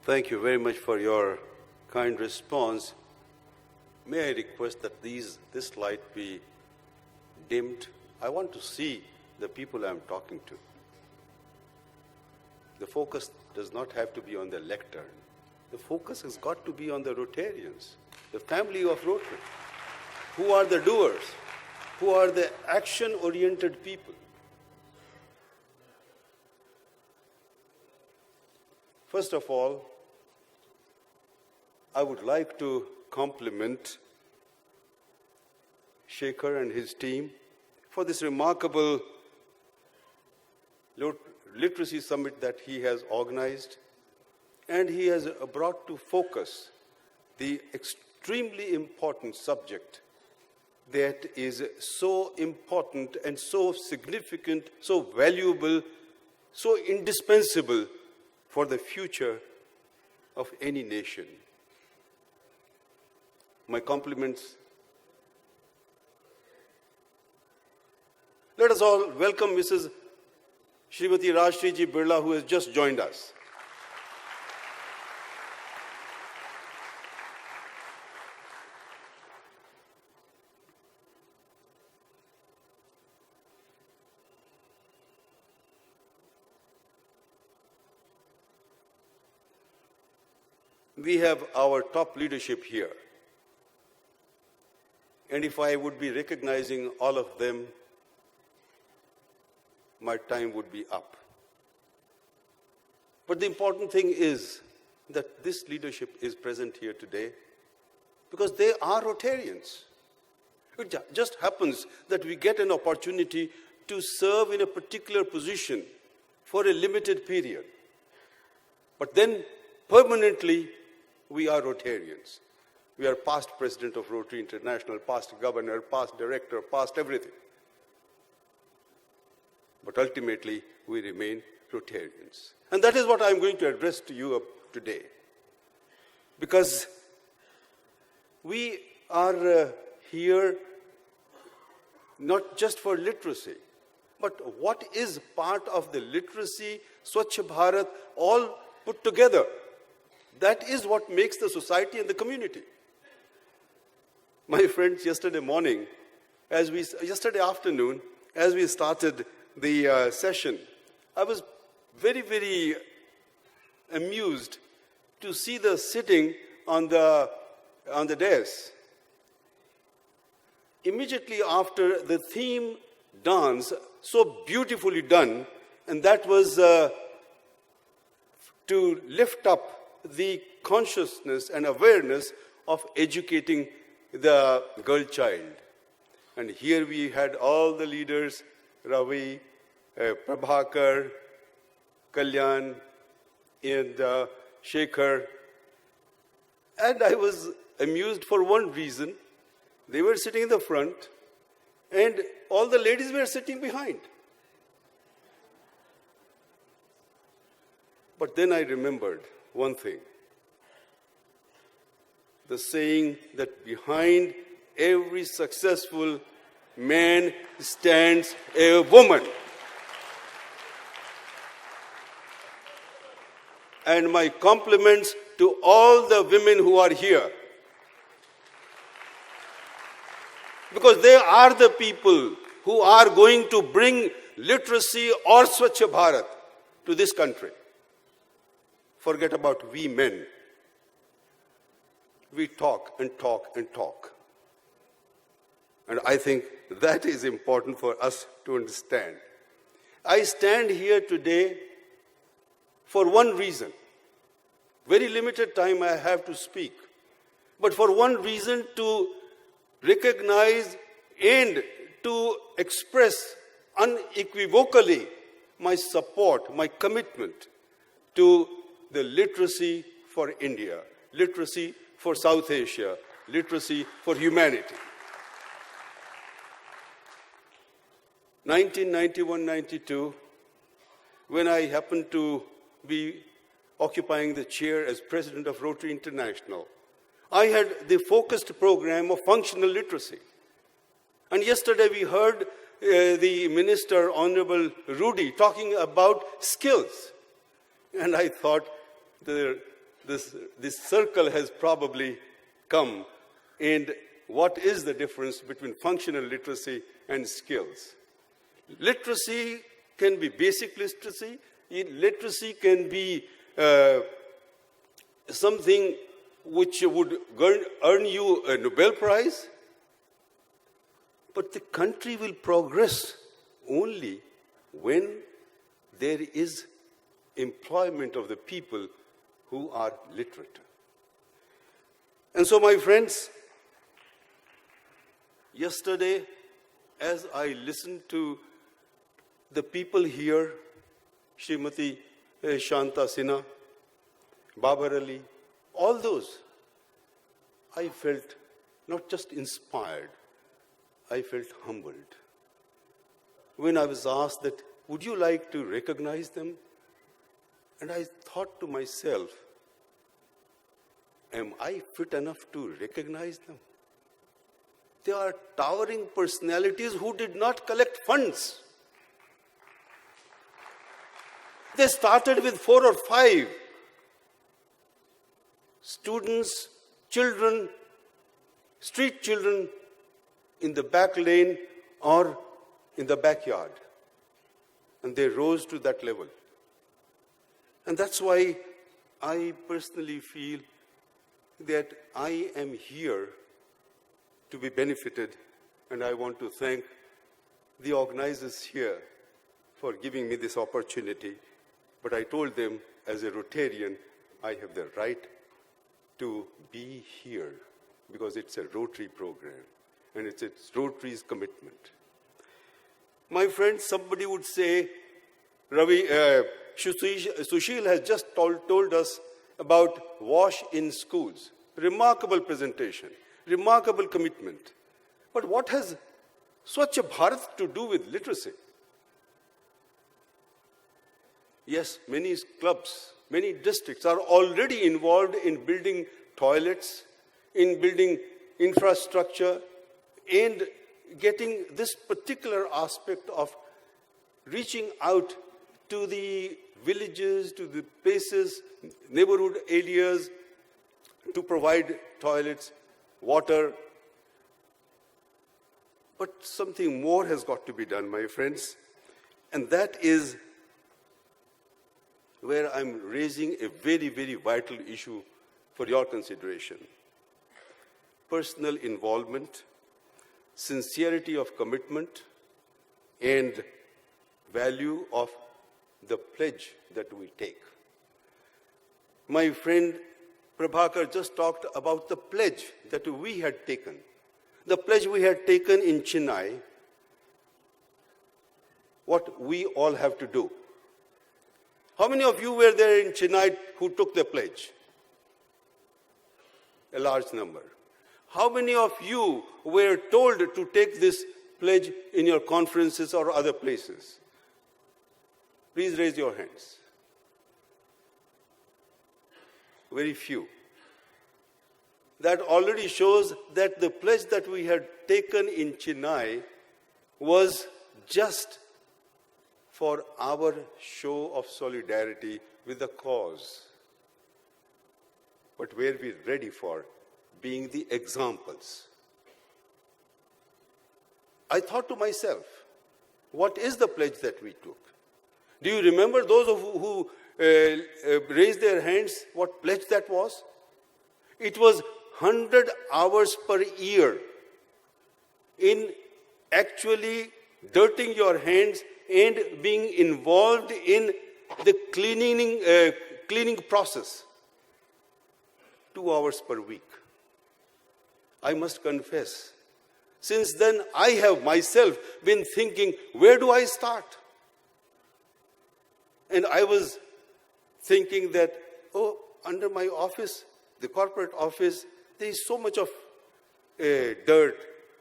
Thank you very much for your kind response. May I request that this light be dimmed? I want to see the people I'm talking to. The focus does not have to be on the lectern. The focus has got to be on the Rotarians, the family of Rotary. Who are the doers? Who are the action-oriented people? First of all, I would like to compliment Shekhar and his team for this remarkable literacy summit that he has organized, and he has brought to focus the extremely important subject that is so important and so significant, so valuable, so indispensable for the future of any nation. My compliments. Let us all welcome Mrs. Srimati Rajshriji Birla, who has just joined us. We have our top leadership here. And if I would be recognizing all of them, my time would be up. But the important thing is that this leadership is present here today because they are Rotarians. It just happens that we get an opportunity to serve in a particular position for a limited period. But then permanently, we are Rotarians. We are past president of Rotary International, past governor, past director, past everything. But ultimately, we remain Rotarians. And that is what I'm going to address to you today. Because we are here not just for literacy, but what is part of the literacy, Swachh Bharat, all put together. That is what makes the society and the community. My friends, yesterday afternoon, as we started the session, I was very, very amused to see the sitting on the dais. Immediately after the theme dance, so beautifully done, and that was to lift up the consciousness and awareness of educating the girl child. And here we had all the leaders, Ravi, Prabhakar, Kalyan, and Shekhar. And I was amused for one reason. They were sitting in the front, and all the ladies were sitting behind. But then I remembered one thing. The saying that behind every successful man stands a woman. And my compliments to all the women who are here. Because they are the people who are going to bring literacy or Swachh Bharat to this country. Forget about we men. We talk and talk and talk. And I think that is important for us to understand. I stand here today for one reason. Very limited time I have to speak. But for one reason, to recognize and to express unequivocally my support, my commitment to the literacy for India, literacy for South Asia, literacy for humanity. 1991-92, when I happened to be occupying the chair as president of Rotary International, I had the focused program of functional literacy. And yesterday we heard the Minister, Honorable Rudy, talking about skills. And I thought the this circle has probably come. And what is the difference between functional literacy and skills? Literacy can be basic literacy. Literacy can be something which would earn you a Nobel Prize. But the country will progress only when there is employment of the people who are literate. And so, my friends, yesterday, as I listened to the people here, Srimati Shanta Sinha, Babar Ali, all those, I felt not just inspired, I felt humbled. When I was asked that, would you like to recognize them? And I thought to myself, am I fit enough to recognize them? They are towering personalities who did not collect funds. They started with 4 or 5 students, children, street children in the back lane or in the backyard. And they rose to that level. And that's why I personally feel that I am here to be benefited, and I want to thank the organizers here for giving me this opportunity. But I told them, as a Rotarian, I have the right to be here because it's a Rotary program, and it's Rotary's commitment. My friends, somebody would say, Sushil has just told us about WASH in schools. Remarkable presentation, remarkable commitment. But what has Swachh Bharat to do with literacy? Yes, many clubs, many districts are already involved in building toilets, in building infrastructure, and getting this particular aspect of reaching out to the villages, to the places, neighborhood areas, to provide toilets, water. But something more has got to be done, my friends, and that is where I'm raising a very, very vital issue for your consideration. Personal involvement, sincerity of commitment, and value of the pledge that we take. My friend Prabhakar just talked about the pledge that we had taken. The pledge we had taken in Chennai, what we all have to do. How many of you were there in Chennai who took the pledge? A large number. How many of you were told to take this pledge in your conferences or other places? Please raise your hands. Very few. That already shows that the pledge that we had taken in Chennai was just for our show of solidarity with the cause. But were we ready for being the examples? I thought to myself, what is the pledge that we took? Do you remember those who raised their hands, what pledge that was? It was 100 hours per year in actually dirtying your hands and being involved in the cleaning process. 2 hours per week. I must confess, since then I have myself been thinking, where do I start? And I was thinking that, under my office, the corporate office, there is so much of dirt.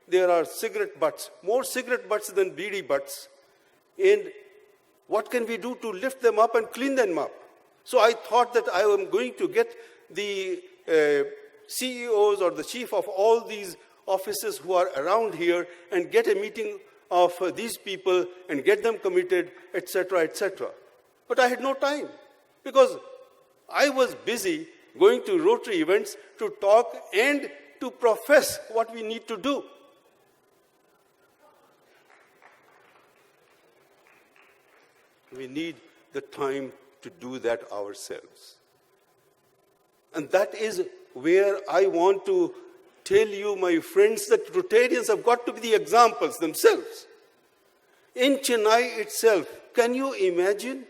There are cigarette butts, more cigarette butts than beedi butts. And what can we do to lift them up and clean them up? So I thought that I am going to get the CEOs or the chief of all these offices who are around here and get a meeting of these people and get them committed, etc., etc. But I had no time because I was busy going to Rotary events to talk and to profess what we need to do. We need the time to do that ourselves. And that is where I want to tell you, my friends, that Rotarians have got to be the examples themselves. In Chennai itself, can you imagine?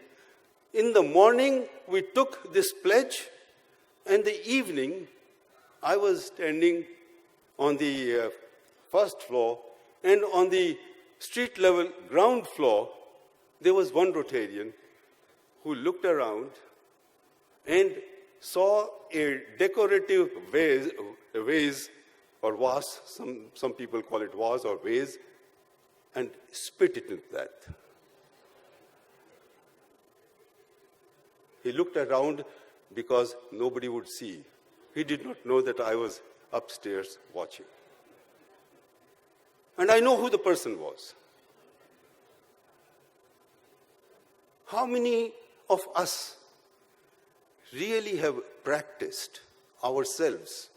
In the morning, we took this pledge, and the evening, I was standing on the first floor, and on the street level ground floor, there was one Rotarian who looked around and saw a decorative vase or vase, some people call it vase or vase, and spit it into that. He looked around because nobody would see. He did not know that I was upstairs watching. And I know who the person was. How many of us really have practiced ourselves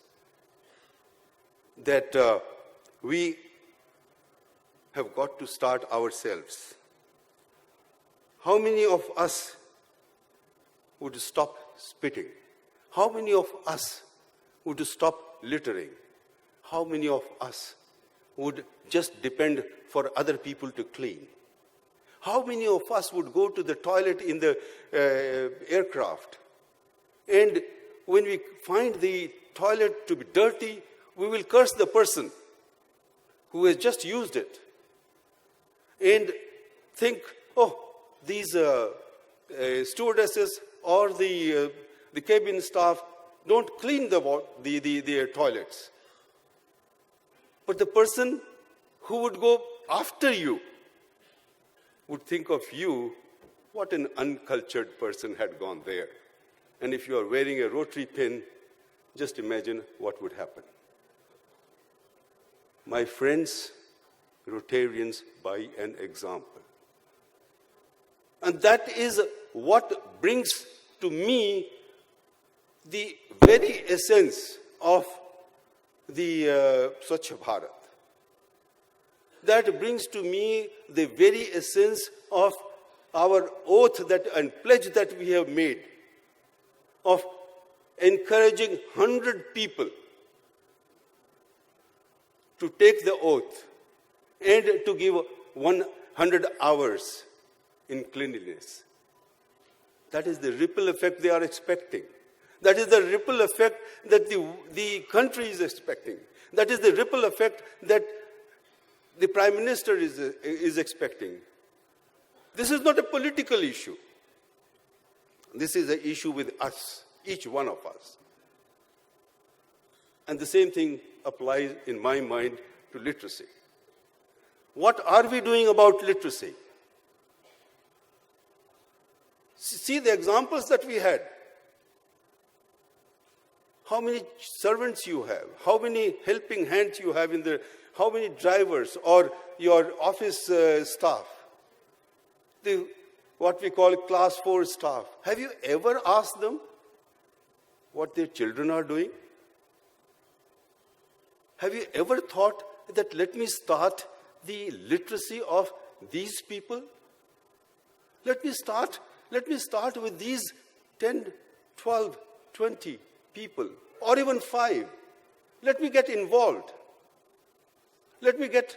that we have got to start ourselves? How many of us would stop spitting? How many of us would stop littering? How many of us would just depend for other people to clean? How many of us would go to the toilet in the aircraft? And when we find the toilet to be dirty, we will curse the person who has just used it and think, oh, these stewardesses or the cabin staff don't clean the toilets. But the person who would go after you would think of you, what an uncultured person had gone there. And if you are wearing a Rotary pin, just imagine what would happen. My friends, Rotarians by an example. And that is what brings to me the very essence of the Swachh Bharat. That brings to me the very essence of our oath and pledge that we have made of encouraging 100 people to take the oath and to give 100 hours in cleanliness. That is the ripple effect they are expecting. That is the ripple effect that the country is expecting. That is the ripple effect that the Prime Minister is expecting. This is not a political issue. This is an issue with us, each one of us. And the same thing applies, in my mind, to literacy. What are we doing about literacy? See the examples that we had. How many servants you have, how many helping hands you have how many drivers or your office staff, what we call class 4 staff. Have you ever asked them what their children are doing? Have you ever thought that let me start the literacy of these people? Let me start with these 10, 12, 20 people, or even 5. Let me get involved. Let me get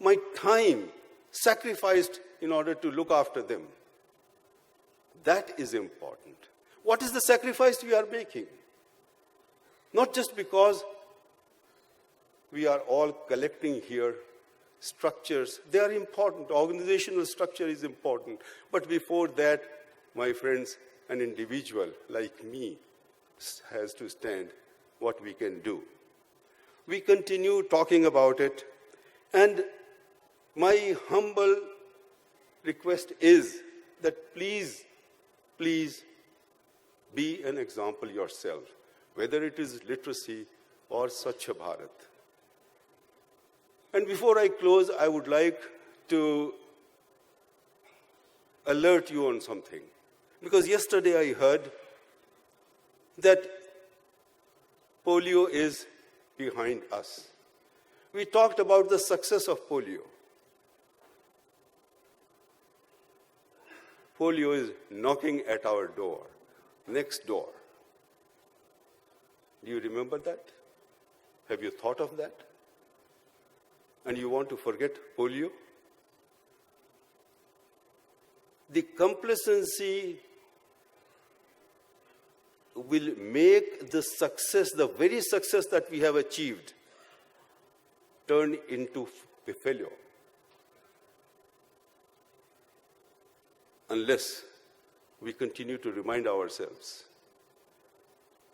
my time sacrificed in order to look after them. That is important. What is the sacrifice we are making? Not just because we are all collecting here structures. They are important. Organizational structure is important. But before that, my friends, an individual like me has to stand what we can do. We continue talking about it, and my humble request is that please be an example yourself, whether it is literacy or Swachh Bharat. And before I close, I would like to alert you on something. Because yesterday I heard that polio is behind us. We talked about the success of polio. Polio is knocking at our door, next door. Do you remember that? Have you thought of that? And you want to forget polio? The complacency will make the success, the very success that we have achieved, turn into a failure. Unless we continue to remind ourselves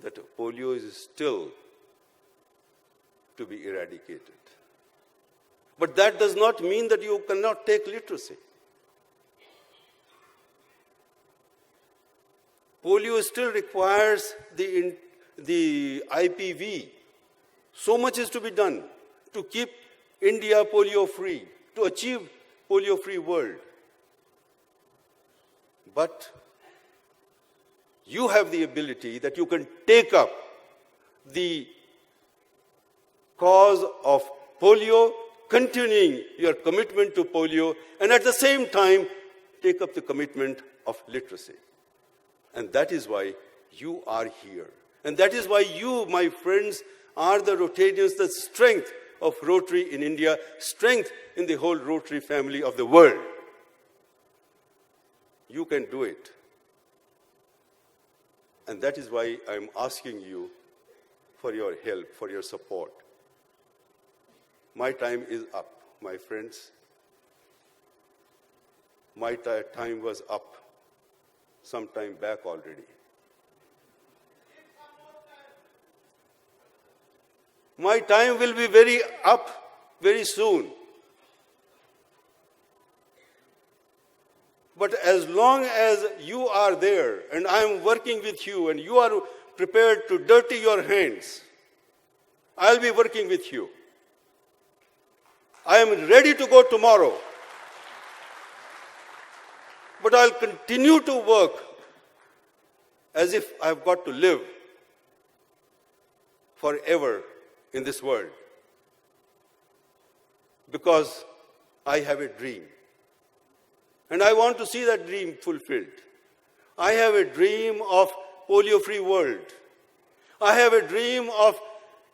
that polio is still to be eradicated. But that does not mean that you cannot take literacy. Polio still requires the IPV. So much is to be done to keep India polio-free, to achieve polio-free world. But you have the ability that you can take up the cause of polio, continuing your commitment to polio, and at the same time, take up the commitment of literacy. And that is why you are here. And that is why you, my friends, are the Rotarians, the strength of Rotary in India, strength in the whole Rotary family of the world. You can do it. And that is why I'm asking you for your help, for your support. My time is up, my friends. My time was up some time back already. My time will be very up very soon. But as long as you are there and I am working with you and you are prepared to dirty your hands, I'll be working with you. I am ready to go tomorrow. But I'll continue to work as if I've got to live forever in this world. Because I have a dream. And I want to see that dream fulfilled. I have a dream of polio-free world. I have a dream of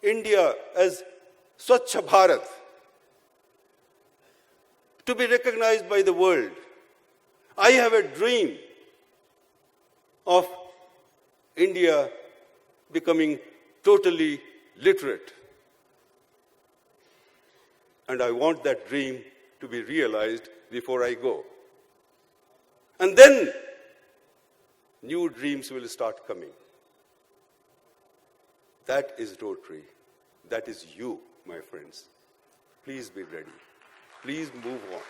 India as Swachh Bharat, to be recognized by the world. I have a dream of India becoming totally literate. And I want that dream to be realized before I go. And then new dreams will start coming. That is Rotary. That is you, my friends. Please be ready. Please move on.